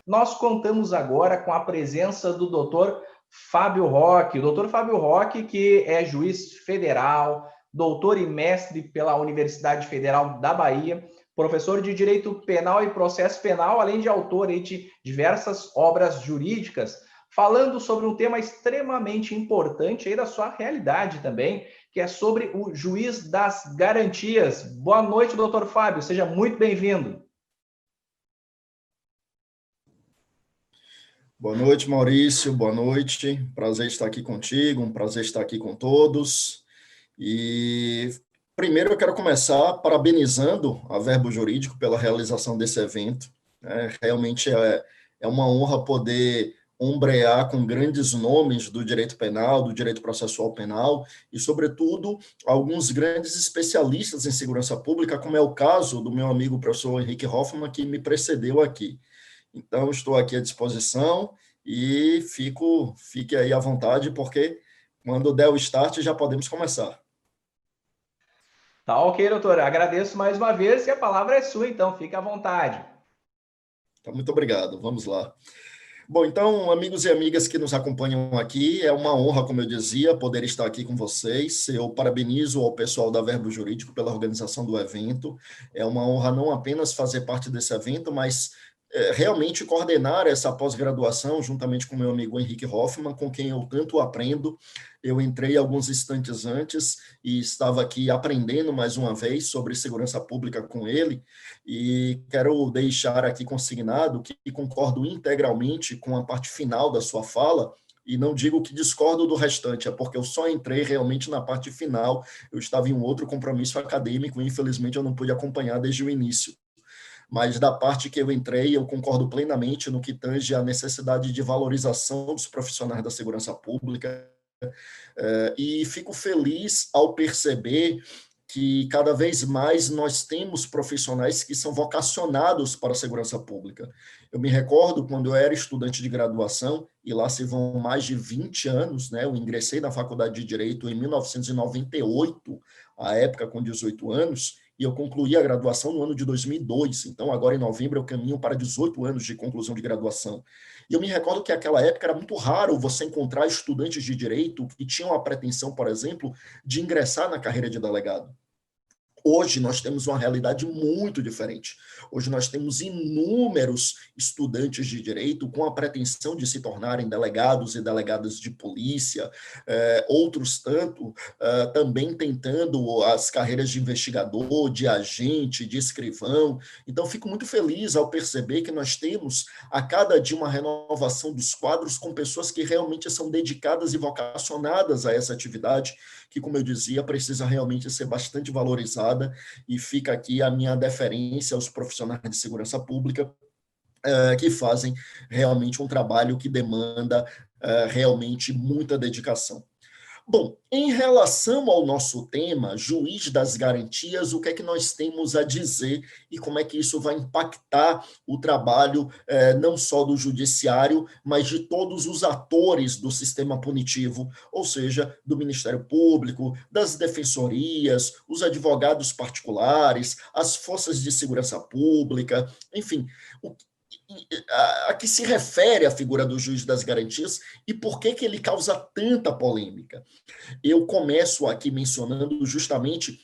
nós contamos agora com a presença do doutor Fábio Roque. O doutor Fábio Roque, que é juiz federal, doutor e mestre pela Universidade Federal da Bahia, professor de Direito Penal e Processo Penal, além de autor de diversas obras jurídicas, falando sobre um tema extremamente importante aí da sua realidade também, que é sobre o juiz das garantias. Boa noite, doutor Fábio, seja muito bem-vindo. Boa noite, Maurício, boa noite. Prazer estar aqui contigo, um prazer estar aqui com todos. E primeiro eu quero começar parabenizando a Verbo Jurídico pela realização desse evento. Realmente é uma honra poder ombrear com grandes nomes do direito penal, do direito processual penal e, sobretudo, alguns grandes especialistas em segurança pública, como é o caso do meu amigo professor Henrique Hoffmann, que me precedeu aqui. Então, estou aqui à disposição e fique aí à vontade, porque quando der o start já podemos começar. Tá ok, doutor. Agradeço mais uma vez e a palavra é sua, então fique à vontade. Tá, muito obrigado. Vamos lá. Bom, então, amigos e amigas que nos acompanham aqui, é uma honra, como eu dizia, poder estar aqui com vocês. Eu parabenizo ao pessoal da Verbo Jurídico pela organização do evento. É uma honra não apenas fazer parte desse evento, mas realmente coordenar essa pós-graduação juntamente com meu amigo Henrique Hoffmann, com quem eu tanto aprendo. Eu entrei alguns instantes antes e estava aqui aprendendo mais uma vez sobre segurança pública com ele, e quero deixar aqui consignado que concordo integralmente com a parte final da sua fala, e não digo que discordo do restante, é porque eu só entrei realmente na parte final, eu estava em um outro compromisso acadêmico e infelizmente eu não pude acompanhar desde o início. Mas da parte que eu entrei, eu concordo plenamente no que tange a necessidade de valorização dos profissionais da segurança pública, e fico feliz ao perceber que cada vez mais nós temos profissionais que são vocacionados para a segurança pública. Eu me recordo quando eu era estudante de graduação, e lá se vão mais de 20 anos, né? Eu ingressei na Faculdade de Direito em 1998, à época com 18 anos, e eu concluí a graduação no ano de 2002. Então, agora em novembro, eu caminho para 18 anos de conclusão de graduação. E eu me recordo que naquela época era muito raro você encontrar estudantes de direito que tinham a pretensão, por exemplo, de ingressar na carreira de delegado. Hoje nós temos uma realidade muito diferente. Hoje nós temos inúmeros estudantes de direito com a pretensão de se tornarem delegados e delegadas de polícia, outros tanto também tentando as carreiras de investigador, de agente, de escrivão. Então, fico muito feliz ao perceber que nós temos a cada dia uma renovação dos quadros com pessoas que realmente são dedicadas e vocacionadas a essa atividade, que, como eu dizia, precisa realmente ser bastante valorizada, e fica aqui a minha deferência aos profissionais de segurança pública, que fazem realmente um trabalho que demanda realmente muita dedicação. Bom, em relação ao nosso tema, juiz das garantias, o que é que nós temos a dizer e como é que isso vai impactar o trabalho não só do judiciário, mas de todos os atores do sistema punitivo, ou seja, do Ministério Público, das defensorias, os advogados particulares, as forças de segurança pública, enfim, a que se refere a figura do juiz das garantias e por que ele causa tanta polêmica. Eu começo aqui mencionando justamente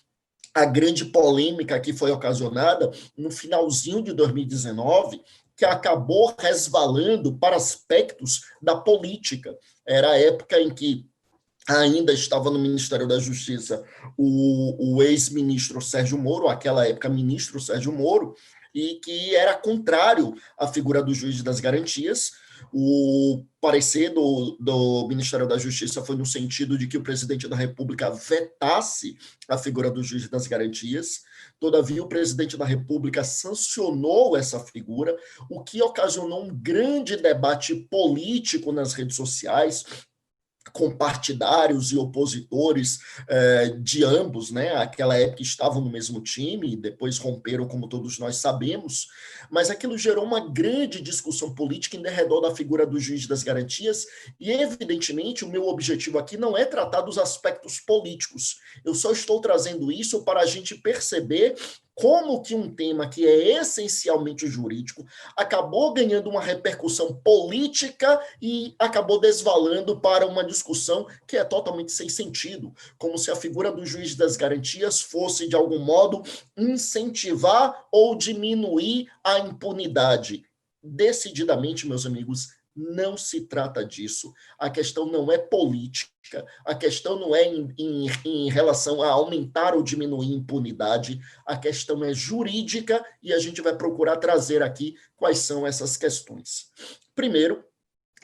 a grande polêmica que foi ocasionada no finalzinho de 2019, que acabou resvalando para aspectos da política. Era a época em que ainda estava no Ministério da Justiça o ex-ministro Sérgio Moro, aquela época ministro Sérgio Moro, e que era contrário à figura do juiz das garantias. O parecer do Ministério da Justiça foi no sentido de que o presidente da República vetasse a figura do juiz das garantias. Todavia, o presidente da República sancionou essa figura, o que ocasionou um grande debate político nas redes sociais, com partidários e opositores de ambos, né? Aquela época estavam no mesmo time e depois romperam, como todos nós sabemos, mas aquilo gerou uma grande discussão política em derredor da figura do juiz das garantias e, evidentemente, o meu objetivo aqui não é tratar dos aspectos políticos. Eu só estou trazendo isso para a gente perceber como que um tema que é essencialmente jurídico acabou ganhando uma repercussão política e acabou desvalando para uma discussão que é totalmente sem sentido, como se a figura do juiz das garantias fosse, de algum modo, incentivar ou diminuir a impunidade. Decididamente, meus amigos, não se trata disso. A questão não é política, a questão não é em relação a aumentar ou diminuir a impunidade, a questão é jurídica e a gente vai procurar trazer aqui quais são essas questões. Primeiro,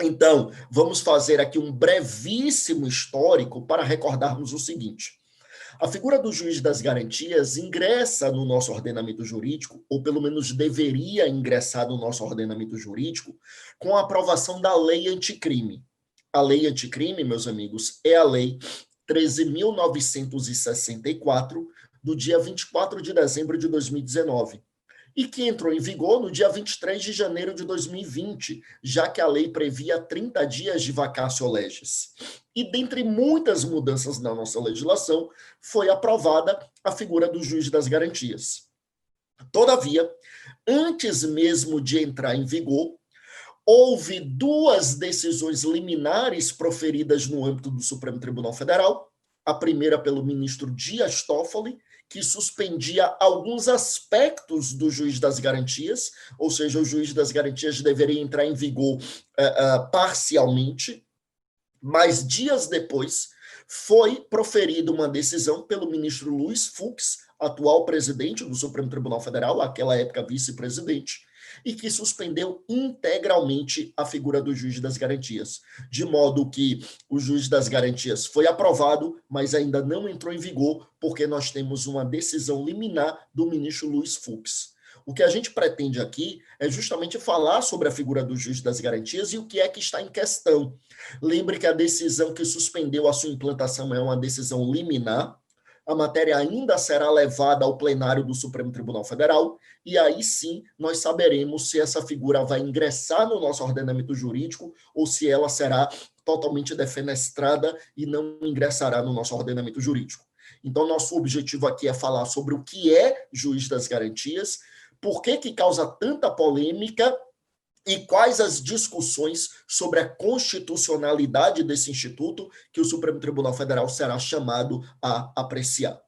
então, vamos fazer aqui um brevíssimo histórico para recordarmos o seguinte. A figura do juiz das garantias ingressa no nosso ordenamento jurídico, ou pelo menos deveria ingressar no nosso ordenamento jurídico, com a aprovação da lei anticrime. A lei anticrime, meus amigos, é a lei 13.964, do dia 24 de dezembro de 2019, e que entrou em vigor no dia 23 de janeiro de 2020, já que a lei previa 30 dias de vacatio legis. E dentre muitas mudanças na nossa legislação, foi aprovada a figura do juiz das garantias. Todavia, antes mesmo de entrar em vigor, houve 2 decisões liminares proferidas no âmbito do Supremo Tribunal Federal, a primeira pelo ministro Dias Toffoli, que suspendia alguns aspectos do juiz das garantias, ou seja, o juiz das garantias deveria entrar em vigor parcialmente, mas dias depois foi proferida uma decisão pelo ministro Luiz Fux, atual presidente do Supremo Tribunal Federal, àquela época vice-presidente, e que suspendeu integralmente a figura do juiz das garantias, de modo que o juiz das garantias foi aprovado, mas ainda não entrou em vigor, porque nós temos uma decisão liminar do ministro Luiz Fux. O que a gente pretende aqui é justamente falar sobre a figura do juiz das garantias e o que é que está em questão. Lembre que a decisão que suspendeu a sua implantação é uma decisão liminar. A matéria ainda será levada ao plenário do Supremo Tribunal Federal, e aí sim nós saberemos se essa figura vai ingressar no nosso ordenamento jurídico ou se ela será totalmente defenestrada e não ingressará no nosso ordenamento jurídico. Então, nosso objetivo aqui é falar sobre o que é juiz das garantias, por que causa tanta polêmica e quais as discussões sobre a constitucionalidade desse instituto que o Supremo Tribunal Federal será chamado a apreciar.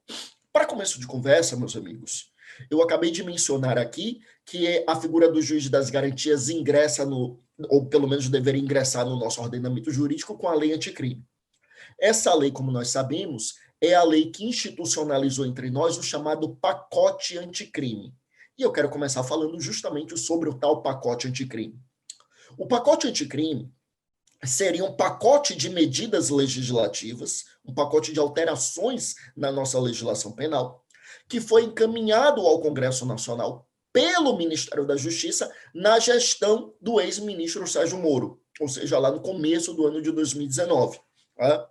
Para começo de conversa, meus amigos, eu acabei de mencionar aqui que a figura do juiz das garantias ingressa ou pelo menos deveria ingressar no nosso ordenamento jurídico com a lei anticrime. Essa lei, como nós sabemos, é a lei que institucionalizou entre nós o chamado pacote anticrime. E eu quero começar falando justamente sobre o tal pacote anticrime. O pacote anticrime seria um pacote de medidas legislativas, um pacote de alterações na nossa legislação penal, que foi encaminhado ao Congresso Nacional pelo Ministério da Justiça na gestão do ex-ministro Sérgio Moro, ou seja, lá no começo do ano de 2019. Tá?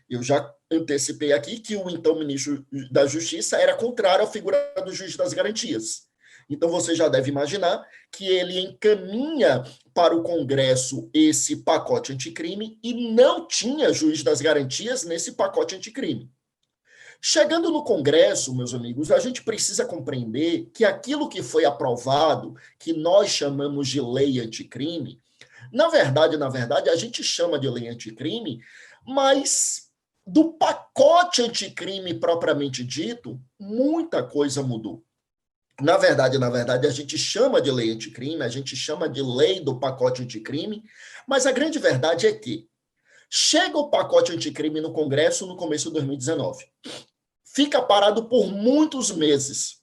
Eu já antecipei aqui que o então ministro da Justiça era contrário à figura do juiz das garantias. Então, você já deve imaginar que ele encaminha para o Congresso esse pacote anticrime e não tinha juiz das garantias nesse pacote anticrime. Chegando no Congresso, meus amigos, a gente precisa compreender que aquilo que foi aprovado, que nós chamamos de lei anticrime, na verdade, a gente chama de lei anticrime, mas do pacote anticrime propriamente dito, muita coisa mudou. Na verdade, a gente chama de lei anticrime, a gente chama de lei do pacote anticrime, mas a grande verdade é que chega o pacote anticrime no Congresso no começo de 2019. Fica parado por muitos meses,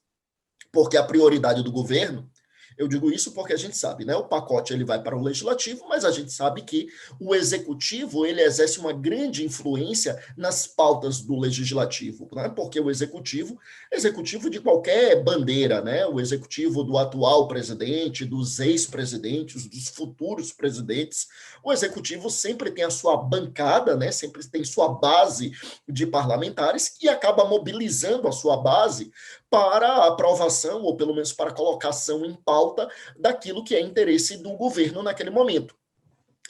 porque a prioridade do governo, eu digo isso porque a gente sabe, né? O pacote ele vai para o legislativo, mas a gente sabe que o executivo ele exerce uma grande influência nas pautas do legislativo, né? Porque o executivo de qualquer bandeira, né? O executivo do atual presidente, dos ex-presidentes, dos futuros presidentes, o executivo sempre tem a sua bancada, né? Sempre tem sua base de parlamentares e acaba mobilizando a sua base para a aprovação, ou pelo menos para a colocação em pauta daquilo que é interesse do governo naquele momento.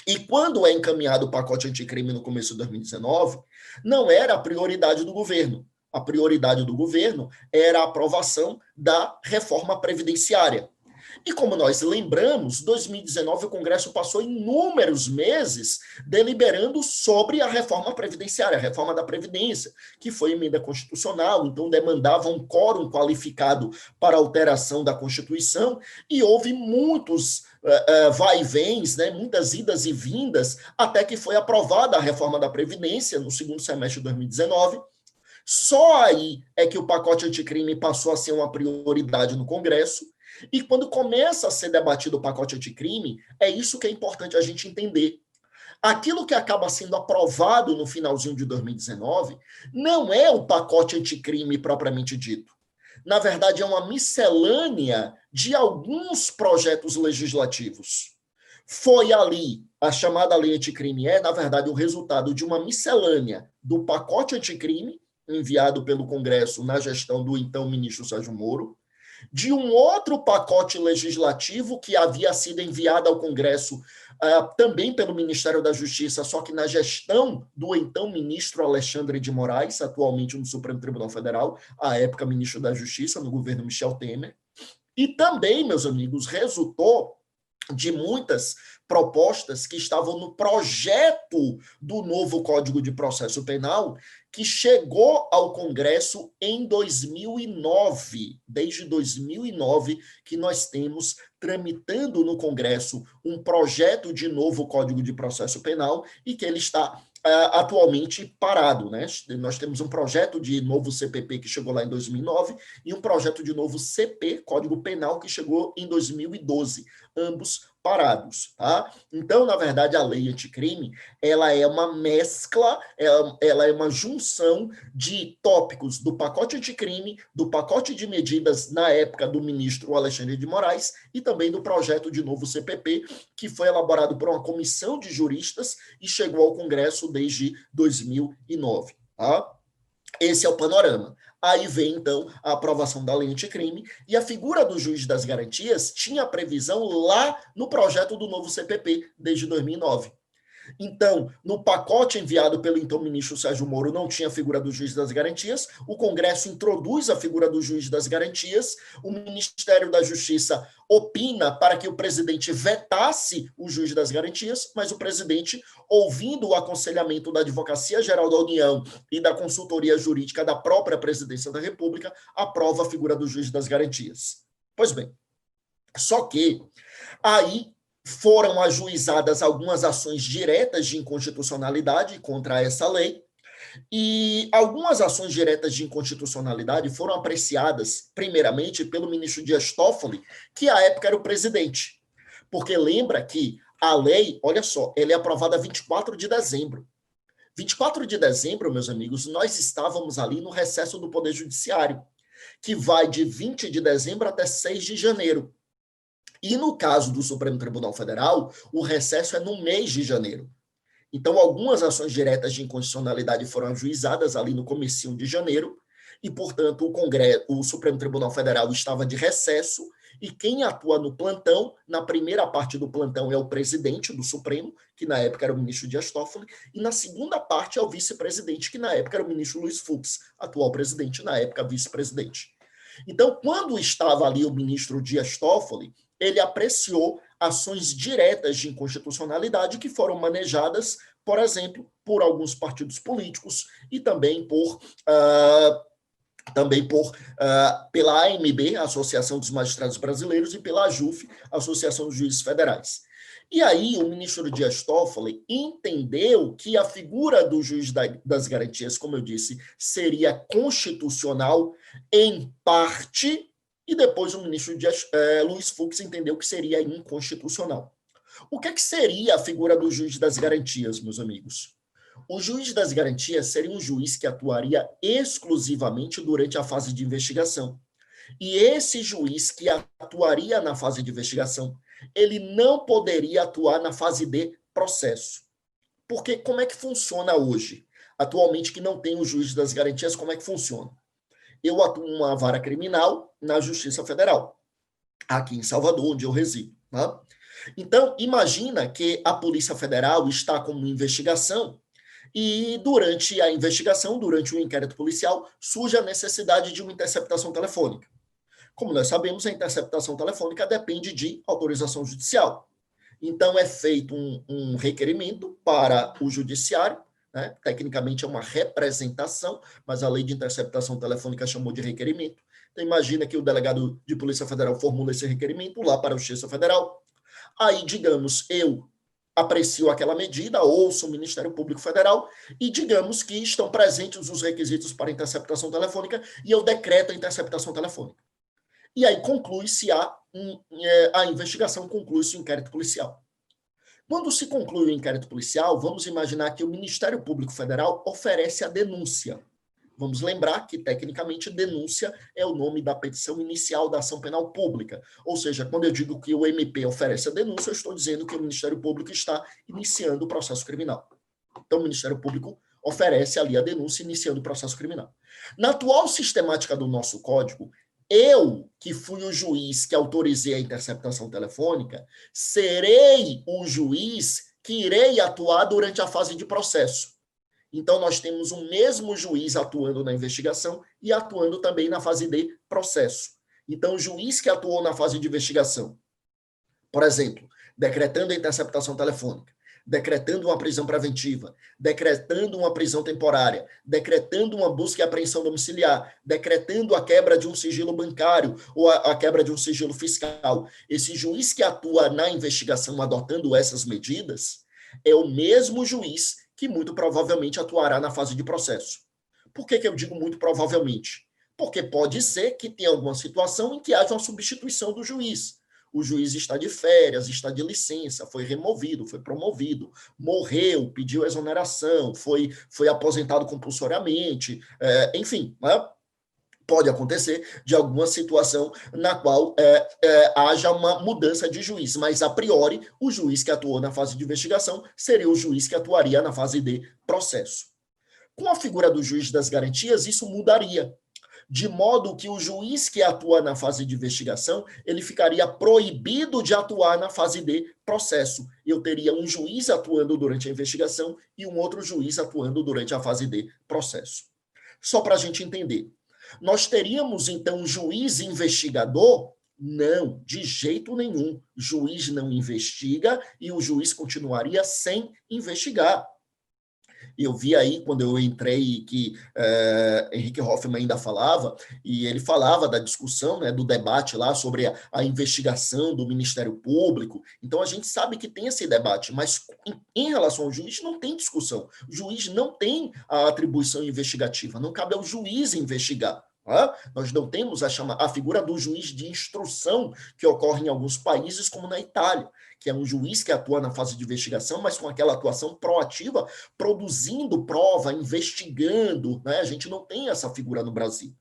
E quando é encaminhado o pacote anticrime no começo de 2019, não era a prioridade do governo. a prioridade do governo era a aprovação da reforma previdenciária. E como nós lembramos, 2019 o Congresso passou inúmeros meses deliberando sobre a reforma previdenciária, a reforma da Previdência, que foi emenda constitucional, então demandava um quórum qualificado para alteração da Constituição, e houve muitos vai-vens, né, muitas idas e vindas, até que foi aprovada a reforma da Previdência no segundo semestre de 2019. Só aí é que o pacote anticrime passou a ser uma prioridade no Congresso. E quando começa a ser debatido o pacote anticrime, é isso que é importante a gente entender. Aquilo que acaba sendo aprovado no finalzinho de 2019 não é o pacote anticrime propriamente dito. Na verdade, é uma miscelânea de alguns projetos legislativos. Foi ali, a chamada lei anticrime na verdade, o resultado de uma miscelânea do pacote anticrime, enviado pelo Congresso na gestão do então ministro Sérgio Moro, de um outro pacote legislativo que havia sido enviado ao Congresso também pelo Ministério da Justiça, só que na gestão do então ministro Alexandre de Moraes, atualmente no Supremo Tribunal Federal, à época ministro da Justiça, no governo Michel Temer. E também, meus amigos, resultou de muitas propostas que estavam no projeto do novo Código de Processo Penal, que chegou ao Congresso em 2009. Desde 2009 que nós temos tramitando no Congresso um projeto de novo Código de Processo Penal e que ele está atualmente parado, né? Nós temos um projeto de novo CPP que chegou lá em 2009 e um projeto de novo CP, Código Penal, que chegou em 2012, ambos parados, tá? Então, na verdade, a lei anticrime, ela é uma mescla, ela é uma junção de tópicos do pacote anticrime, do pacote de medidas na época do ministro Alexandre de Moraes e também do projeto de novo CPP, que foi elaborado por uma comissão de juristas e chegou ao Congresso desde 2009, tá? Esse é o panorama. Aí vem, então, a aprovação da lei anticrime e a figura do juiz das garantias tinha previsão lá no projeto do novo CPP, desde 2009. Então, no pacote enviado pelo então ministro Sérgio Moro, não tinha a figura do juiz das garantias, o Congresso introduz a figura do juiz das garantias, o Ministério da Justiça opina para que o presidente vetasse o juiz das garantias, mas o presidente, ouvindo o aconselhamento da Advocacia Geral da União e da consultoria jurídica da própria Presidência da República, aprova a figura do juiz das garantias. Pois bem, só que aí foram ajuizadas algumas ações diretas de inconstitucionalidade contra essa lei, e algumas ações diretas de inconstitucionalidade foram apreciadas, primeiramente, pelo ministro Dias Toffoli, que à época era o presidente. Porque lembra que a lei, olha só, ela é aprovada 24 de dezembro. 24 de dezembro, meus amigos, nós estávamos ali no recesso do Poder Judiciário, que vai de 20 de dezembro até 6 de janeiro. E no caso do Supremo Tribunal Federal, o recesso é no mês de janeiro. Então, algumas ações diretas de inconstitucionalidade foram ajuizadas ali no comecinho de janeiro, e, portanto, o Supremo Tribunal Federal estava de recesso, e quem atua no plantão, na primeira parte do plantão, é o presidente do Supremo, que na época era o ministro Dias Toffoli, e na segunda parte é o vice-presidente, que na época era o ministro Luiz Fux, atual presidente, na época vice-presidente. Então, quando estava ali o ministro Dias Toffoli, ele apreciou ações diretas de inconstitucionalidade que foram manejadas, por exemplo, por alguns partidos políticos e também pela AMB, a Associação dos Magistrados Brasileiros, e pela AJUF, a Associação dos Juízes Federais. E aí o ministro Dias Toffoli entendeu que a figura do juiz das garantias, como eu disse, seria constitucional em parte, e depois o ministro Luiz Fux entendeu que seria inconstitucional. O que seria a figura do juiz das garantias, meus amigos? O juiz das garantias seria um juiz que atuaria exclusivamente durante a fase de investigação. E esse juiz que atuaria na fase de investigação, ele não poderia atuar na fase de processo. Porque como é que funciona hoje? Atualmente, que não tem o juiz das garantias, como é que funciona? Eu atuo numa vara criminal na Justiça Federal, aqui em Salvador, onde eu resido. Tá? Então, imagina que a Polícia Federal está com uma investigação E durante a investigação, durante o inquérito policial, surge a necessidade de uma interceptação telefônica. Como nós sabemos, a interceptação telefônica depende de autorização judicial. Então, é feito um requerimento para o judiciário, né? Tecnicamente é uma representação, mas a lei de interceptação telefônica chamou de requerimento. Então, imagina que o delegado de Polícia Federal formula esse requerimento lá para a Justiça Federal. Aí, digamos, eu aprecio aquela medida, ouço o Ministério Público Federal e digamos que estão presentes os requisitos para interceptação telefônica e eu decreto a interceptação telefônica. E aí conclui-se a investigação, conclui-se o inquérito policial. Quando se conclui o inquérito policial, vamos imaginar que o Ministério Público Federal oferece a denúncia. Vamos lembrar que, tecnicamente, denúncia é o nome da petição inicial da ação penal pública. Ou seja, quando eu digo que o MP oferece a denúncia, eu estou dizendo que o Ministério Público está iniciando o processo criminal. Então, o Ministério Público oferece ali a denúncia, iniciando o processo criminal. Na atual sistemática do nosso código, eu, que fui o juiz que autorizei a interceptação telefônica, serei o juiz que irei atuar durante a fase de processo. Então, nós temos o mesmo juiz atuando na investigação e atuando também na fase de processo. Então, o juiz que atuou na fase de investigação, por exemplo, decretando a interceptação telefônica, decretando uma prisão preventiva, decretando uma prisão temporária, decretando uma busca e apreensão domiciliar, decretando a quebra de um sigilo bancário ou a quebra de um sigilo fiscal. Esse juiz que atua na investigação adotando essas medidas é o mesmo juiz que muito provavelmente atuará na fase de processo. Por que eu digo muito provavelmente? Porque pode ser que tenha alguma situação em que haja uma substituição do juiz. O juiz está de férias, está de licença, foi removido, foi promovido, morreu, pediu exoneração, foi aposentado compulsoriamente, enfim, né? Pode acontecer de alguma situação na qual haja uma mudança de juiz, mas a priori o juiz que atuou na fase de investigação seria o juiz que atuaria na fase de processo. Com a figura do juiz das garantias, isso mudaria, de modo que o juiz que atua na fase de investigação, ele ficaria proibido de atuar na fase de processo. Eu teria um juiz atuando durante a investigação e um outro juiz atuando durante a fase de processo. Só para a gente entender. Nós teríamos, então, um juiz investigador? Não, de jeito nenhum. O juiz não investiga e o juiz continuaria sem investigar. Eu vi aí, quando eu entrei, que Henrique Hoffmann ainda falava, e ele falava da discussão, né, do debate lá sobre a investigação do Ministério Público. Então, a gente sabe que tem esse debate, mas em relação ao juiz, não tem discussão. O juiz não tem a atribuição investigativa, não cabe ao juiz investigar. Nós não temos a figura do juiz de instrução que ocorre em alguns países, como na Itália, que é um juiz que atua na fase de investigação, mas com aquela atuação proativa, produzindo prova, investigando, né? A gente não tem essa figura no Brasil.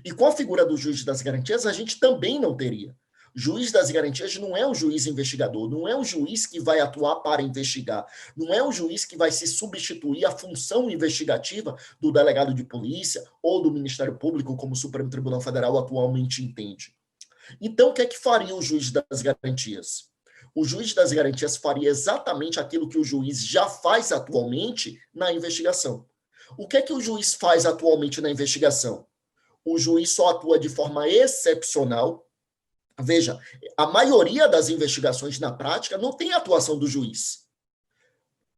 E com a figura do juiz das garantias, a gente também não teria. O juiz das garantias não é o juiz investigador, não é o juiz que vai atuar para investigar, não é o juiz que vai se substituir à função investigativa do delegado de polícia ou do Ministério Público, como o Supremo Tribunal Federal atualmente entende. Então, o que é que faria o juiz das garantias? O juiz das garantias faria exatamente aquilo que o juiz já faz atualmente na investigação. O que é que o juiz faz atualmente na investigação? O juiz só atua de forma excepcional. Veja, a maioria das investigações na prática não tem atuação do juiz.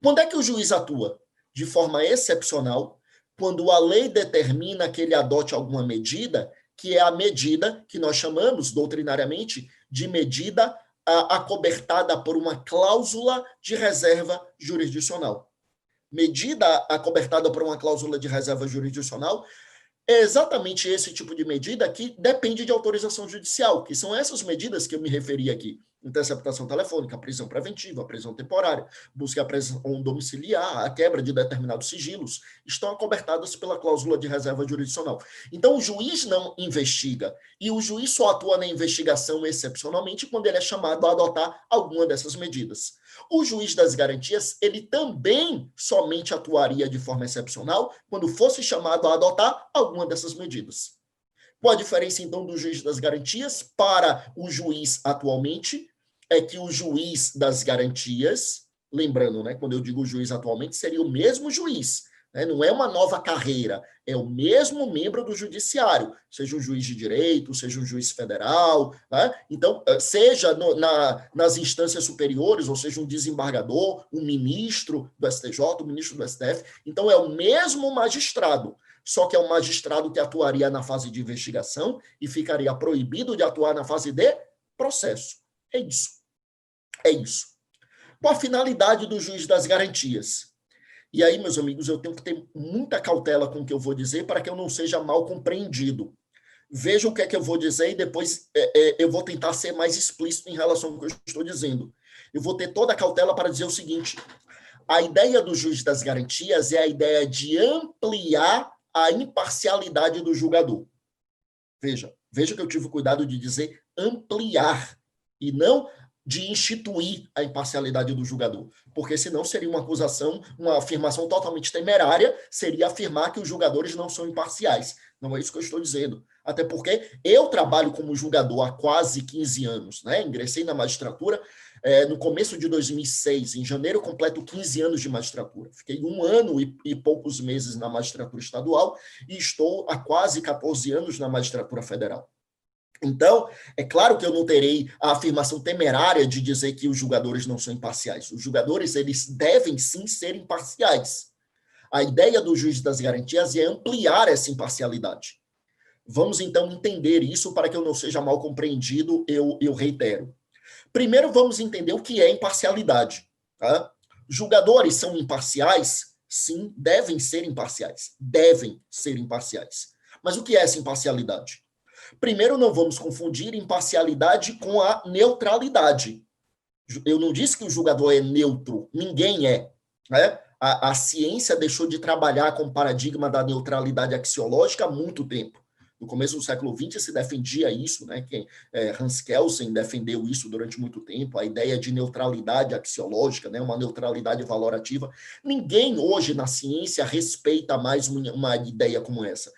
Quando é que o juiz atua? De forma excepcional, quando a lei determina que ele adote alguma medida, que é a medida que nós chamamos, doutrinariamente, de medida acobertada por uma cláusula de reserva jurisdicional. Medida acobertada por uma cláusula de reserva jurisdicional é exatamente esse tipo de medida que depende de autorização judicial, que são essas medidas que eu me referi aqui. Interceptação telefônica, prisão preventiva, prisão temporária, busca e apreensão domiciliar, a quebra de determinados sigilos, estão acobertadas pela cláusula de reserva jurisdicional. Então, o juiz não investiga, e o juiz só atua na investigação excepcionalmente quando ele é chamado a adotar alguma dessas medidas. O juiz das garantias, ele também somente atuaria de forma excepcional quando fosse chamado a adotar alguma dessas medidas. Qual a diferença, então, do juiz das garantias para o juiz atualmente? É que o juiz das garantias, Lembrando, né, quando eu digo juiz atualmente, seria o mesmo juiz, né? Não é uma nova carreira, é o mesmo membro do judiciário, seja um juiz de direito, seja um juiz federal, né? Então, seja nas instâncias superiores, ou seja, um desembargador, um ministro do STJ, um ministro do STF. Então, é o mesmo magistrado, só que é um magistrado que atuaria na fase de investigação e ficaria proibido de atuar na fase de processo. É isso. É isso. Qual a finalidade do juiz das garantias? E aí, meus amigos, eu tenho que ter muita cautela com o que eu vou dizer para que eu não seja mal compreendido. Veja o que é que eu vou dizer e depois eu vou tentar ser mais explícito em relação ao que eu estou dizendo. Eu vou ter toda a cautela para dizer o seguinte: a ideia do juiz das garantias é a ideia de ampliar a imparcialidade do julgador. Veja que eu tive o cuidado de dizer ampliar e não de instituir a imparcialidade do julgador, porque senão seria uma acusação, uma afirmação totalmente temerária, seria afirmar que os julgadores não são imparciais. Não é isso que eu estou dizendo. Até porque eu trabalho como julgador há quase 15 anos, né? Ingressei na magistratura no começo de 2006, em janeiro eu completo 15 anos de magistratura. Fiquei 1 ano e poucos meses na magistratura estadual e estou há quase 14 anos na magistratura federal. Então, é claro que eu não terei a afirmação temerária de dizer que os julgadores não são imparciais. Os julgadores, eles devem sim ser imparciais. A ideia do juiz das garantias é ampliar essa imparcialidade. Vamos, então, entender isso para que eu não seja mal compreendido, eu reitero. Primeiro, vamos entender o que é imparcialidade. Tá? Julgadores são imparciais? Sim, devem ser imparciais. Devem ser imparciais. Mas o que é essa imparcialidade? Primeiro, não vamos confundir imparcialidade com a neutralidade. Eu não disse que o julgador é neutro, ninguém é. Né? A ciência deixou de trabalhar com o paradigma da neutralidade axiológica há muito tempo. No começo do século XX se defendia isso, né? Hans Kelsen defendeu isso durante muito tempo, a ideia de neutralidade axiológica, né? Uma neutralidade valorativa. Ninguém hoje na ciência respeita mais uma ideia como essa.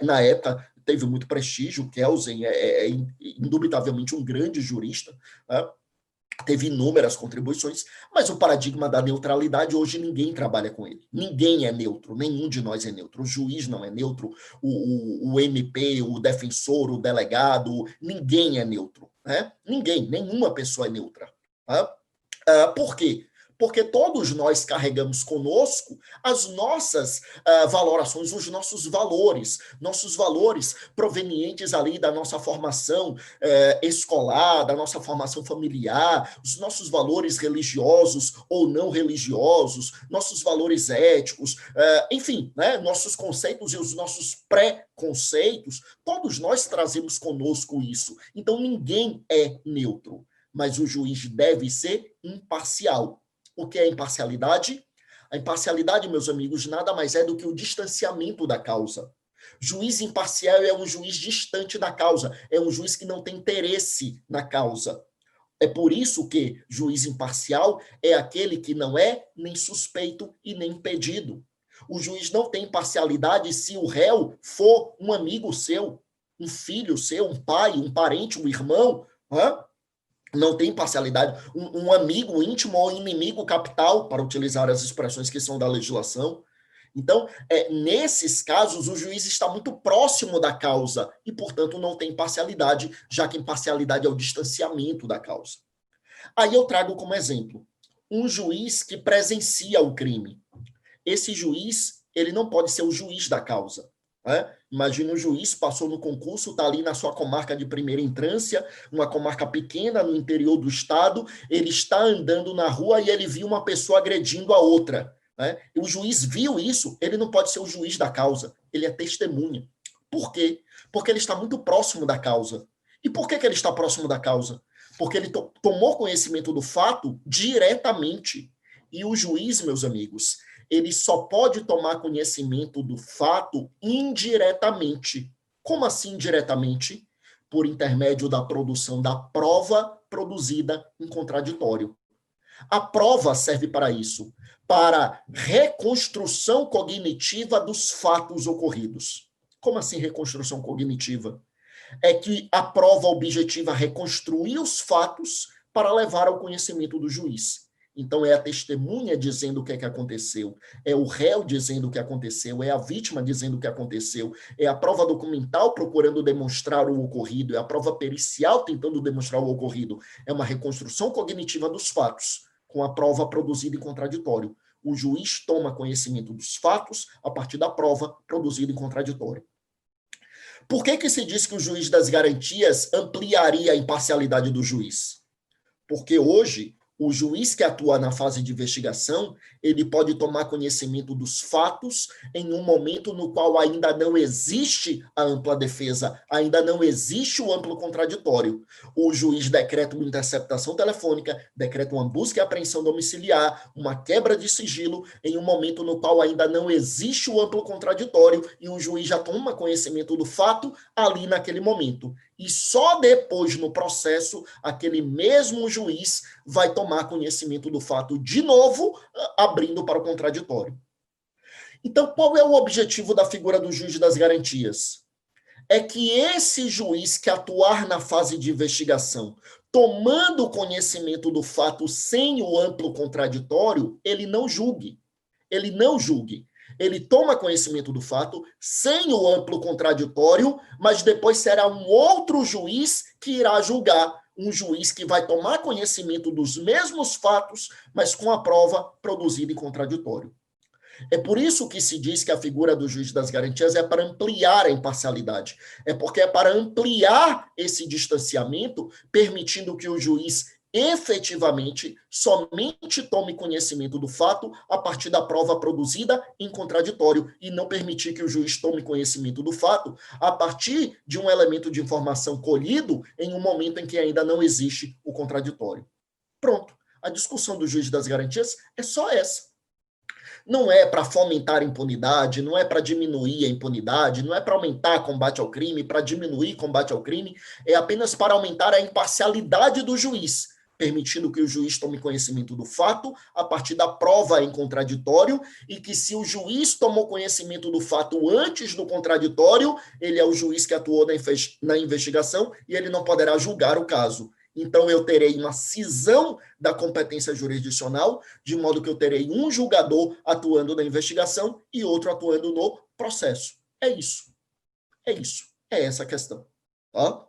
Na época, teve muito prestígio, Kelsen é indubitavelmente um grande jurista, né? Teve inúmeras contribuições, mas o paradigma da neutralidade, hoje ninguém trabalha com ele. Ninguém é neutro, nenhum de nós é neutro. O juiz não é neutro, o MP, o defensor, o delegado, ninguém é neutro. Né? Ninguém, nenhuma pessoa é neutra. Tá? Por quê? Porque todos nós carregamos conosco as nossas valorações, os nossos valores provenientes ali da nossa formação escolar, da nossa formação familiar, os nossos valores religiosos ou não religiosos, nossos valores éticos, enfim, né, nossos conceitos e os nossos pré-conceitos, todos nós trazemos conosco isso. Então, ninguém é neutro, mas o juiz deve ser imparcial. O que é imparcialidade? A imparcialidade, meus amigos, nada mais é do que o distanciamento da causa. Juiz imparcial é um juiz distante da causa, é um juiz que não tem interesse na causa. É por isso que juiz imparcial é aquele que não é nem suspeito e nem impedido. O juiz não tem imparcialidade se o réu for um amigo seu, um filho seu, um pai, um parente, um irmão, não tem imparcialidade, um amigo íntimo ou inimigo capital, para utilizar as expressões que são da legislação. Então, nesses casos, o juiz está muito próximo da causa e, portanto, não tem imparcialidade, já que imparcialidade é o distanciamento da causa. Aí eu trago como exemplo um juiz que presencia o crime. Esse juiz, ele não pode ser o juiz da causa. Imagina o juiz, passou no concurso, está ali na sua comarca de primeira entrância, uma comarca pequena no interior do estado, ele está andando na rua e ele viu uma pessoa agredindo a outra. E o juiz viu isso, ele não pode ser o juiz da causa, ele é testemunha. Por quê? Porque ele está muito próximo da causa. E por que ele está próximo da causa? Porque ele tomou conhecimento do fato diretamente. E o juiz, meus amigos, ele só pode tomar conhecimento do fato indiretamente. Como assim indiretamente? Por intermédio da produção da prova produzida em contraditório. A prova serve para isso, para reconstrução cognitiva dos fatos ocorridos. Como assim reconstrução cognitiva? É que a prova objetiva reconstruir os fatos para levar ao conhecimento do juiz. Então, é a testemunha dizendo o que é que aconteceu, é o réu dizendo o que aconteceu, é a vítima dizendo o que aconteceu, é a prova documental procurando demonstrar o ocorrido, é a prova pericial tentando demonstrar o ocorrido. É uma reconstrução cognitiva dos fatos, com a prova produzida em contraditório. O juiz toma conhecimento dos fatos a partir da prova produzida em contraditório. Por que se diz que o juiz das garantias ampliaria a imparcialidade do juiz? Porque hoje, o juiz que atua na fase de investigação, ele pode tomar conhecimento dos fatos em um momento no qual ainda não existe a ampla defesa, ainda não existe o amplo contraditório. O juiz decreta uma interceptação telefônica, decreta uma busca e apreensão domiciliar, uma quebra de sigilo, em um momento no qual ainda não existe o amplo contraditório e o juiz já toma conhecimento do fato ali naquele momento. E só depois, no processo, aquele mesmo juiz vai tomar conhecimento do fato de novo, abrindo para o contraditório. Então, qual é o objetivo da figura do juiz das garantias? É que esse juiz que atuar na fase de investigação, tomando conhecimento do fato sem o amplo contraditório, ele não julgue. Ele não julgue. Ele toma conhecimento do fato sem o amplo contraditório, mas depois será um outro juiz que irá julgar, um juiz que vai tomar conhecimento dos mesmos fatos, mas com a prova produzida em contraditório. É por isso que se diz que a figura do juiz das garantias é para ampliar a imparcialidade. É porque é para ampliar esse distanciamento, permitindo que o juiz efetivamente somente tome conhecimento do fato a partir da prova produzida em contraditório e não permitir que o juiz tome conhecimento do fato a partir de um elemento de informação colhido em um momento em que ainda não existe o contraditório. Pronto. A discussão do juiz das garantias é só essa. Não é para fomentar a impunidade, não é para diminuir a impunidade, não é para aumentar combate ao crime, para diminuir combate ao crime, é apenas para aumentar a imparcialidade do juiz, permitindo que o juiz tome conhecimento do fato a partir da prova em contraditório e que se o juiz tomou conhecimento do fato antes do contraditório, ele é o juiz que atuou na investigação e ele não poderá julgar o caso. Então, eu terei uma cisão da competência jurisdicional, de modo que eu terei um julgador atuando na investigação e outro atuando no processo. É isso. É isso. É essa a questão. Tá?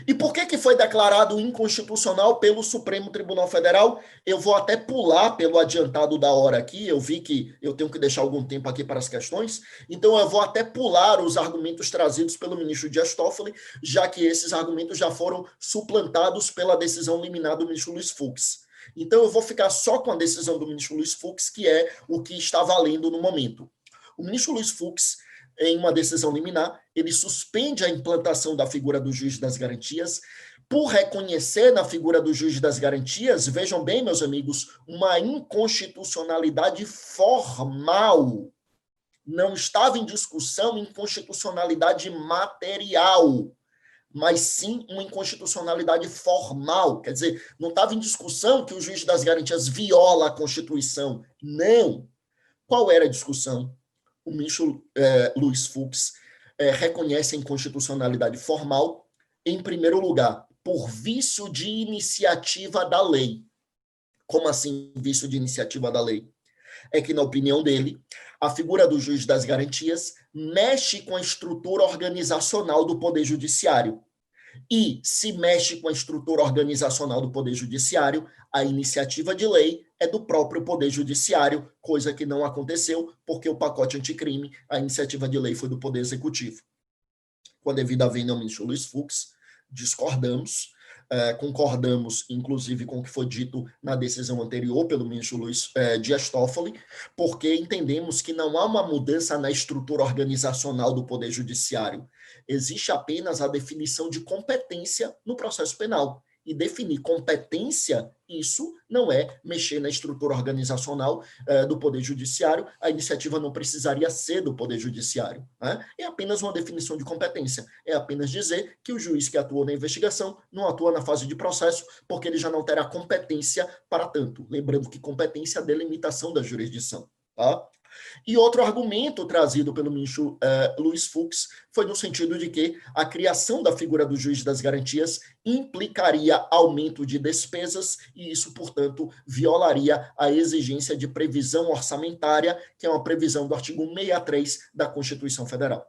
E por que foi declarado inconstitucional pelo Supremo Tribunal Federal? Eu vou até pular pelo adiantado da hora aqui, eu vi que eu tenho que deixar algum tempo aqui para as questões, então eu vou até pular os argumentos trazidos pelo ministro Dias Toffoli, já que esses argumentos já foram suplantados pela decisão liminar do ministro Luiz Fux. Então eu vou ficar só com a decisão do ministro Luiz Fux, que é o que está valendo no momento. O ministro Luiz Fux, em uma decisão liminar, ele suspende a implantação da figura do juiz das garantias por reconhecer na figura do juiz das garantias, vejam bem, meus amigos, uma inconstitucionalidade formal. Não estava em discussão inconstitucionalidade material, mas sim uma inconstitucionalidade formal. Quer dizer, não estava em discussão que o juiz das garantias viola a Constituição. Não. Qual era a discussão? O ministro Luiz Fux reconhece a inconstitucionalidade formal, em primeiro lugar, por vício de iniciativa da lei. Como assim vício de iniciativa da lei? É que, na opinião dele, a figura do juiz das garantias mexe com a estrutura organizacional do Poder Judiciário. E, se mexe com a estrutura organizacional do Poder Judiciário, a iniciativa de lei é do próprio Poder Judiciário, coisa que não aconteceu, porque o pacote anticrime, a iniciativa de lei foi do Poder Executivo. Com a devida vênia ao ministro Luiz Fux, discordamos, concordamos, inclusive, com o que foi dito na decisão anterior pelo ministro Dias Toffoli, porque entendemos que não há uma mudança na estrutura organizacional do Poder Judiciário. Existe apenas a definição de competência no processo penal. E definir competência, isso não é mexer na estrutura organizacional do Poder Judiciário, a iniciativa não precisaria ser do Poder Judiciário. Né? É apenas uma definição de competência, é apenas dizer que o juiz que atuou na investigação não atua na fase de processo, porque ele já não terá competência para tanto. Lembrando que competência é a delimitação da jurisdição. Tá? E outro argumento trazido pelo ministro Luiz Fux foi no sentido de que a criação da figura do juiz das garantias implicaria aumento de despesas e isso, portanto, violaria a exigência de previsão orçamentária, que é uma previsão do artigo 63 da Constituição Federal.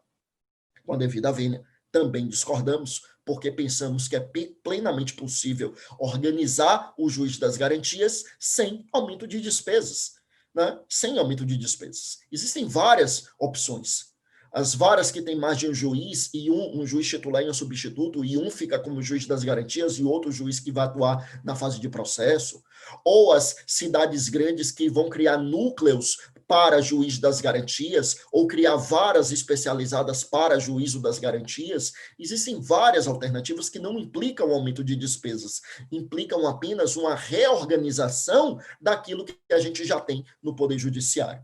Com a devida vênia, também discordamos, porque pensamos que é plenamente possível organizar o juiz das garantias sem aumento de despesas. Né? Sem aumento de despesas. Existem várias opções. As varas que têm mais de um juiz, e um juiz titular e um substituto, e um fica como juiz das garantias e outro juiz que vai atuar na fase de processo, ou as cidades grandes que vão criar núcleos para juiz das garantias, ou criar varas especializadas para juízo das garantias, existem várias alternativas que não implicam aumento de despesas, implicam apenas uma reorganização daquilo que a gente já tem no Poder Judiciário.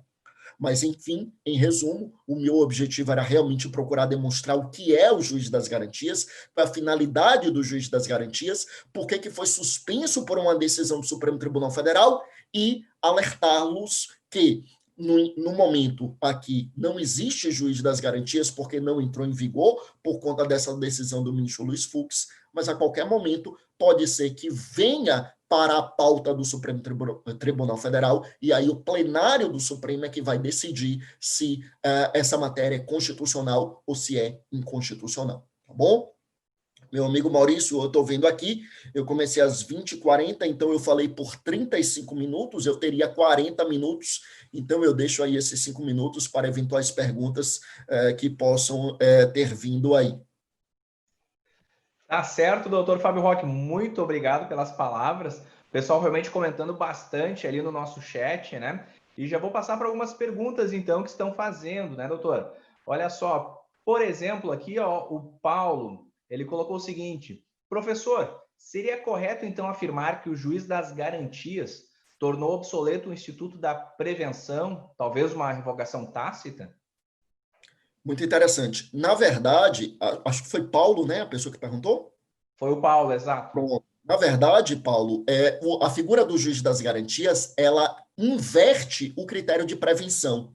Mas, enfim, em resumo, o meu objetivo era realmente procurar demonstrar o que é o juiz das garantias, a finalidade do juiz das garantias, por que foi suspenso por uma decisão do Supremo Tribunal Federal e alertá-los que, no momento aqui, não existe juiz das garantias porque não entrou em vigor por conta dessa decisão do ministro Luiz Fux, mas a qualquer momento pode ser que venha para a pauta do Supremo Tribunal Federal, e aí o plenário do Supremo é que vai decidir se essa matéria é constitucional ou se é inconstitucional, tá bom? Meu amigo Maurício, eu estou vendo aqui, eu comecei às 20h40, então eu falei por 35 minutos, eu teria 40 minutos, então eu deixo aí esses 5 minutos para eventuais perguntas que possam ter vindo aí. Tá certo, doutor Fábio Roque, muito obrigado pelas palavras. O pessoal realmente comentando bastante ali no nosso chat, né? E já vou passar para algumas perguntas, então, que estão fazendo, né, doutor? Olha só, por exemplo, aqui, ó, o Paulo, ele colocou o seguinte: professor, seria correto, então, afirmar que o juiz das garantias tornou obsoleto o Instituto da Prevenção, talvez uma revogação tácita? Muito interessante. Na verdade, acho que foi Paulo, né, a pessoa que perguntou? Foi o Paulo, exato. Pronto. Na verdade, Paulo, a figura do juiz das garantias, ela inverte o critério de prevenção.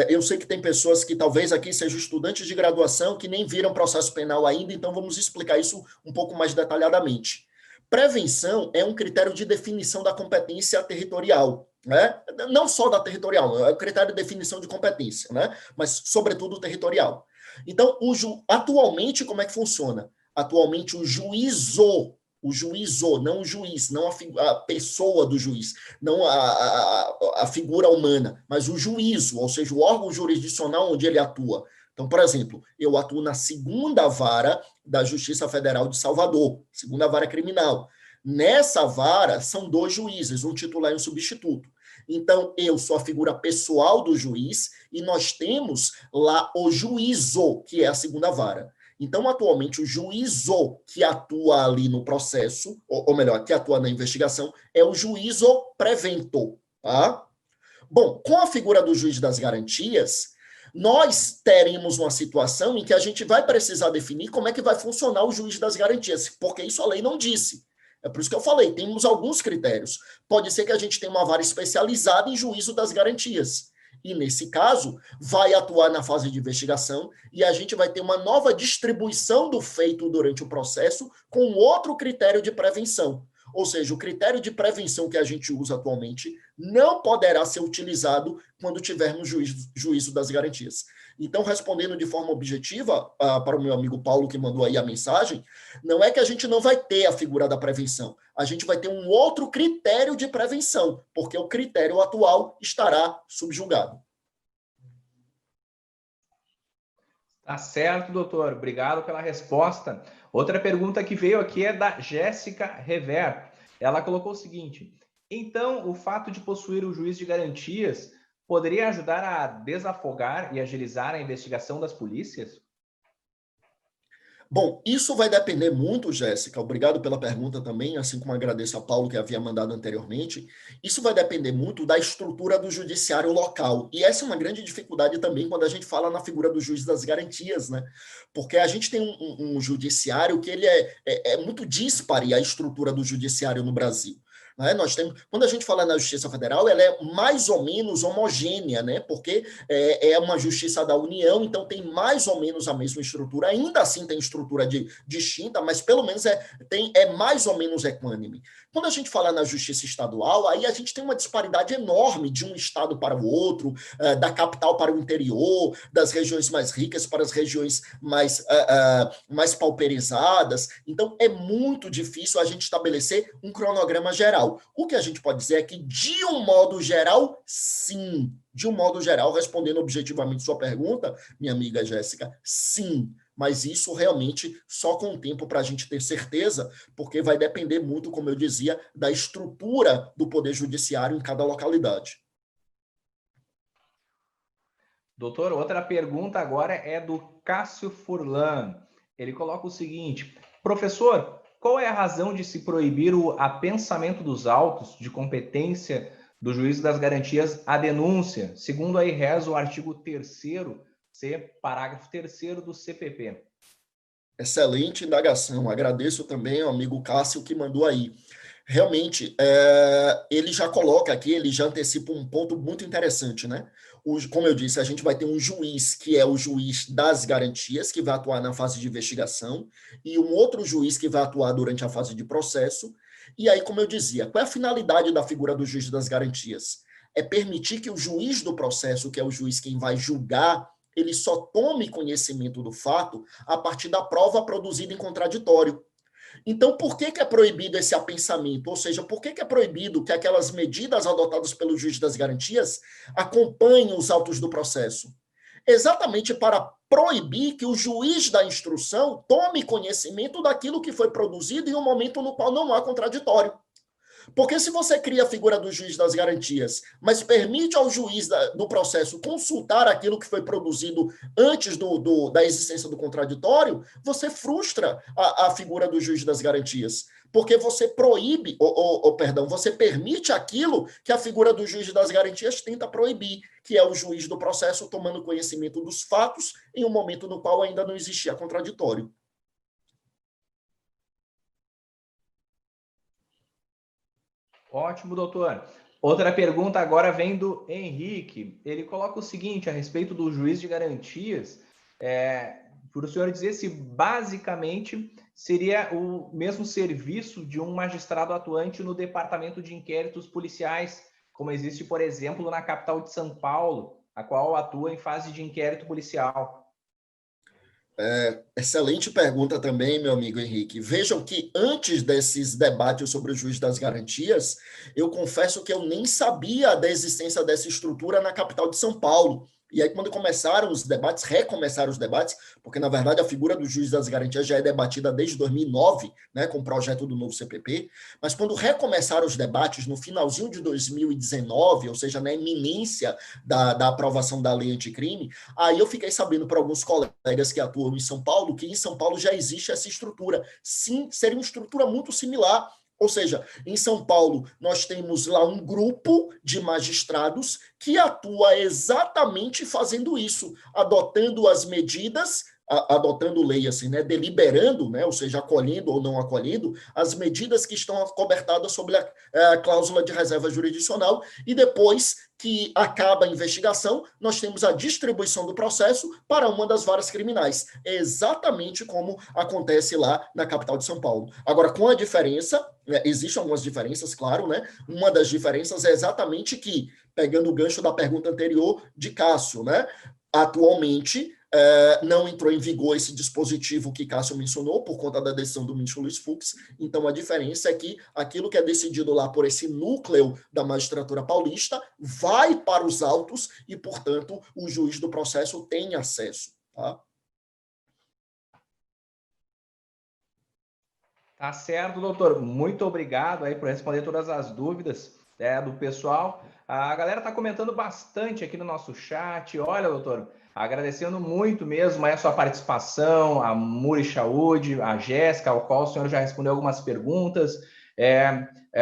Eu sei que tem pessoas que talvez aqui sejam estudantes de graduação que nem viram processo penal ainda, então vamos explicar isso um pouco mais detalhadamente. Prevenção é um critério de definição da competência territorial, né? Não só da territorial, é o critério de definição de competência, né? Mas, sobretudo, territorial. Então, atualmente, como é que funciona? Atualmente, o juízo, não o juiz, não a pessoa do juiz, não a figura humana, mas o juízo, ou seja, o órgão jurisdicional onde ele atua. Então, por exemplo, eu atuo na segunda vara da Justiça Federal de Salvador, segunda vara criminal. Nessa vara, são 2 juízes, um titular e um substituto. Então, eu sou a figura pessoal do juiz e nós temos lá o juízo, que é a segunda vara. Então, atualmente, o juízo que atua ali no processo, ou melhor, que atua na investigação, é o juízo preventor, tá? Bom, com a figura do juiz das garantias, nós teremos uma situação em que a gente vai precisar definir como é que vai funcionar o juiz das garantias, porque isso a lei não disse. É por isso que eu falei, temos alguns critérios. Pode ser que a gente tenha uma vara especializada em juízo das garantias. E, nesse caso, vai atuar na fase de investigação e a gente vai ter uma nova distribuição do feito durante o processo com outro critério de prevenção. Ou seja, o critério de prevenção que a gente usa atualmente não poderá ser utilizado quando tivermos juízo das garantias. Então, respondendo de forma objetiva para o meu amigo Paulo, que mandou aí a mensagem, não é que a gente não vai ter a figura da prevenção, a gente vai ter um outro critério de prevenção, porque o critério atual estará subjugado. Tá certo, doutor. Obrigado pela resposta. Outra pergunta que veio aqui é da Jéssica Rever. Ela colocou o seguinte: então, o fato de possuir o juiz de garantias poderia ajudar a desafogar e agilizar a investigação das polícias? Bom, isso vai depender muito, Jéssica, obrigado pela pergunta também, assim como agradeço a Paulo que havia mandado anteriormente, isso vai depender muito da estrutura do judiciário local, e essa é uma grande dificuldade também quando a gente fala na figura do juiz das garantias, né? Porque a gente tem um judiciário que ele é muito díspare a estrutura do judiciário no Brasil. Né? Nós temos, quando a gente fala na Justiça Federal, ela é mais ou menos homogênea, né? Porque é uma justiça da União, então tem mais ou menos a mesma estrutura, ainda assim tem estrutura distinta, mas pelo menos é mais ou menos equânime. Quando a gente fala na Justiça Estadual, aí a gente tem uma disparidade enorme de um estado para o outro, da capital para o interior, das regiões mais ricas para as regiões mais pauperizadas. Então, é muito difícil a gente estabelecer um cronograma geral. O que a gente pode dizer é que, de um modo geral, sim. De um modo geral, respondendo objetivamente sua pergunta, minha amiga Jéssica, sim. Mas isso realmente só com o tempo para a gente ter certeza, porque vai depender muito, como eu dizia, da estrutura do Poder Judiciário em cada localidade. Doutor, outra pergunta agora é do Cássio Furlan. Ele coloca o seguinte: professor, qual é a razão de se proibir o apensamento dos autos de competência do juiz das garantias à denúncia, segundo aí reza o artigo 3º C, parágrafo 3º do CPP? Excelente indagação. Agradeço também ao amigo Cássio que mandou aí. Realmente, ele já coloca aqui, ele já antecipa um ponto muito interessante, né? Como eu disse, a gente vai ter um juiz que é o juiz das garantias, que vai atuar na fase de investigação, e um outro juiz que vai atuar durante a fase de processo. E aí, como eu dizia, qual é a finalidade da figura do juiz das garantias? É permitir que o juiz do processo, que é o juiz quem vai julgar, ele só tome conhecimento do fato a partir da prova produzida em contraditório. Então, por que é proibido esse apensamento? Ou seja, por que é proibido que aquelas medidas adotadas pelo juiz das garantias acompanhem os autos do processo? Exatamente para proibir que o juiz da instrução tome conhecimento daquilo que foi produzido em um momento no qual não há contraditório. Porque se você cria a figura do juiz das garantias, mas permite ao juiz do processo consultar aquilo que foi produzido antes da existência do contraditório, você frustra a figura do juiz das garantias. Porque você proíbe, você permite aquilo que a figura do juiz das garantias tenta proibir, que é o juiz do processo tomando conhecimento dos fatos em um momento no qual ainda não existia contraditório. Ótimo, doutor. Outra pergunta agora vem do Henrique. Ele coloca o seguinte a respeito do juiz de garantias, por o senhor dizer se basicamente seria o mesmo serviço de um magistrado atuante no departamento de inquéritos policiais, como existe, por exemplo, na capital de São Paulo, a qual atua em fase de inquérito policial. Excelente pergunta também, meu amigo Henrique. Vejam que antes desses debates sobre o juiz das garantias, eu confesso que eu nem sabia da existência dessa estrutura na capital de São Paulo. E aí, quando recomeçaram os debates, porque, na verdade, a figura do juiz das garantias já é debatida desde 2009, né, com o projeto do novo CPP, mas quando recomeçaram os debates no finalzinho de 2019, ou seja, na iminência da aprovação da lei anticrime, aí eu fiquei sabendo por alguns colegas que atuam em São Paulo, que em São Paulo já existe essa estrutura. Sim, seria uma estrutura muito similar. Ou seja, em São Paulo, nós temos lá um grupo de magistrados que atua exatamente fazendo isso, adotando as medidas, adotando lei, assim, né, deliberando, né, ou seja, acolhendo ou não acolhendo, as medidas que estão acobertadas sobre a cláusula de reserva jurisdicional, e depois que acaba a investigação, nós temos a distribuição do processo para uma das varas criminais. É exatamente como acontece lá na capital de São Paulo. Agora, com a diferença, existem algumas diferenças, claro, né? Uma das diferenças é exatamente que, pegando o gancho da pergunta anterior de Cássio, né? Atualmente, não entrou em vigor esse dispositivo que Cássio mencionou por conta da decisão do ministro Luiz Fux. Então, a diferença é que aquilo que é decidido lá por esse núcleo da magistratura paulista vai para os autos e, portanto, o juiz do processo tem acesso. Tá? Tá certo, doutor. Muito obrigado aí por responder todas as dúvidas do pessoal. A galera está comentando bastante aqui no nosso chat. Olha, doutor, agradecendo muito mesmo a sua participação, a Muri Chaud, a Jéssica, ao qual o senhor já respondeu algumas perguntas,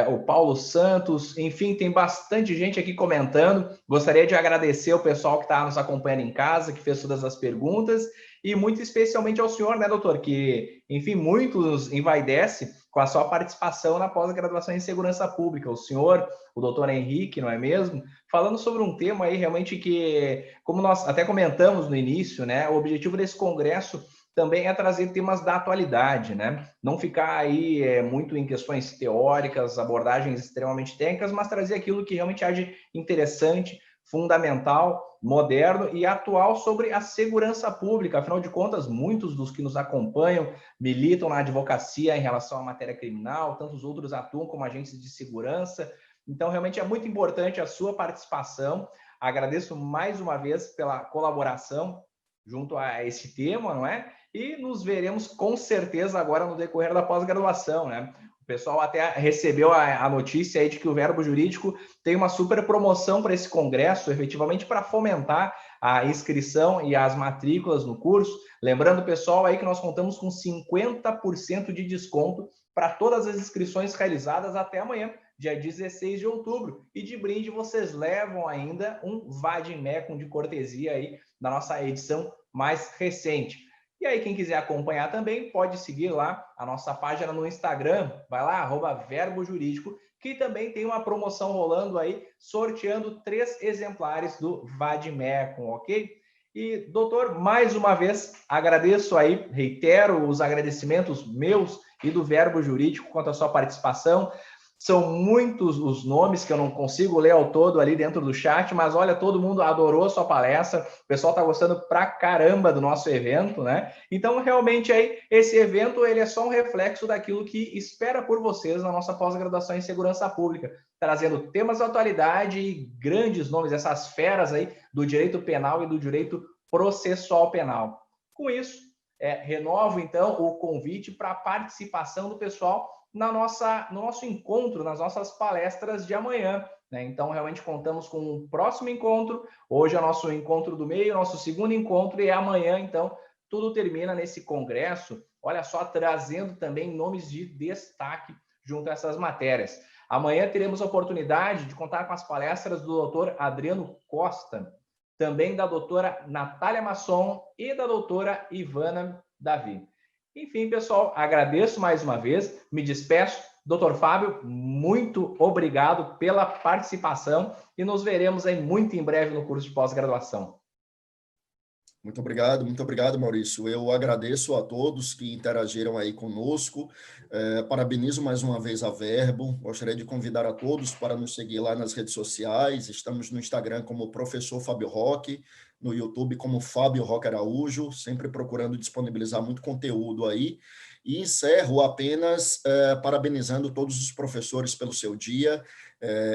o Paulo Santos, enfim, tem bastante gente aqui comentando. Gostaria de agradecer o pessoal que está nos acompanhando em casa, que fez todas as perguntas, e muito especialmente ao senhor, né, doutor, que, enfim, muitos envaidece com a sua participação na pós-graduação em segurança pública. O senhor, o doutor Henrique, não é mesmo? Falando sobre um tema aí realmente que, como nós até comentamos no início, né, o objetivo desse congresso também é trazer temas da atualidade, né? Não ficar aí muito em questões teóricas, abordagens extremamente técnicas, mas trazer aquilo que realmente age interessante, fundamental, moderno e atual sobre a segurança pública. Afinal de contas, muitos dos que nos acompanham militam na advocacia em relação à matéria criminal, tantos outros atuam como agentes de segurança. Então, realmente é muito importante a sua participação. Agradeço mais uma vez pela colaboração junto a esse tema, não é? E nos veremos com certeza agora no decorrer da pós-graduação, né? O pessoal até recebeu a notícia aí de que o Verbo Jurídico tem uma super promoção para esse congresso, efetivamente para fomentar a inscrição e as matrículas no curso. Lembrando, pessoal, aí que nós contamos com 50% de desconto para todas as inscrições realizadas até amanhã, dia 16 de outubro. E de brinde vocês levam ainda um Vademecum de cortesia aí da nossa edição mais recente. E aí, quem quiser acompanhar também, pode seguir lá a nossa página no Instagram, vai lá, @Verbo Jurídico, que também tem uma promoção rolando aí, sorteando 3 exemplares do Vademecum, ok? E, doutor, mais uma vez, agradeço aí, reitero os agradecimentos meus e do Verbo Jurídico quanto à sua participação. São muitos os nomes que eu não consigo ler ao todo ali dentro do chat, mas olha, todo mundo adorou a sua palestra, o pessoal está gostando pra caramba do nosso evento, né? Então, realmente, aí, esse evento ele é só um reflexo daquilo que espera por vocês na nossa pós-graduação em segurança pública, trazendo temas da atualidade e grandes nomes, essas feras aí do direito penal e do direito processual penal. Com isso, renovo, então, o convite para a participação do pessoal no nosso encontro, nas nossas palestras de amanhã, né? Então, realmente contamos com um próximo encontro. Hoje é o nosso encontro do meio, nosso segundo encontro, e amanhã, então, tudo termina nesse congresso. Olha só, trazendo também nomes de destaque junto a essas matérias. Amanhã teremos a oportunidade de contar com as palestras do doutor Adriano Costa, também da doutora Natália Masson e da doutora Ivana Davi. Enfim, pessoal, agradeço mais uma vez, me despeço. Doutor Fábio, muito obrigado pela participação e nos veremos aí muito em breve no curso de pós-graduação. Muito obrigado, Maurício. Eu agradeço a todos que interagiram aí conosco. Parabenizo mais uma vez a Verbo. Gostaria de convidar a todos para nos seguir lá nas redes sociais. Estamos no Instagram como Professor Fábio Roque, no YouTube como Fábio Roque Araújo, sempre procurando disponibilizar muito conteúdo aí. E encerro apenas parabenizando todos os professores pelo seu dia.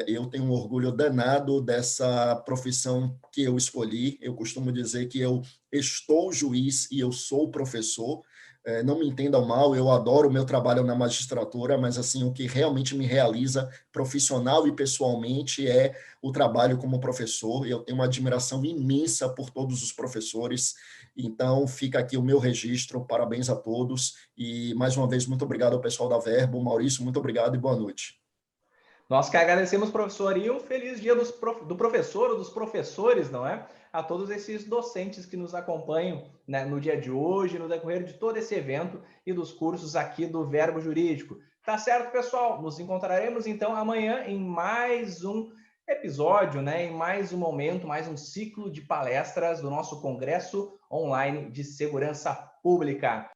Eu tenho um orgulho danado dessa profissão que eu escolhi. Eu costumo dizer que eu estou juiz e eu sou professor. Não me entendam mal, eu adoro o meu trabalho na magistratura, mas assim, o que realmente me realiza profissional e pessoalmente é o trabalho como professor. Eu tenho uma admiração imensa por todos os professores. Então, fica aqui o meu registro. Parabéns a todos. E, mais uma vez, muito obrigado ao pessoal da Verbo. Maurício, muito obrigado e boa noite. Nós que agradecemos, professor, e um feliz dia do professor ou dos professores, não é? A todos esses docentes que nos acompanham, né, no dia de hoje, no decorrer de todo esse evento e dos cursos aqui do Verbo Jurídico. Tá certo, pessoal? Nos encontraremos, então, amanhã em mais um episódio, né, em mais um momento, mais um ciclo de palestras do nosso Congresso Online de Segurança Pública.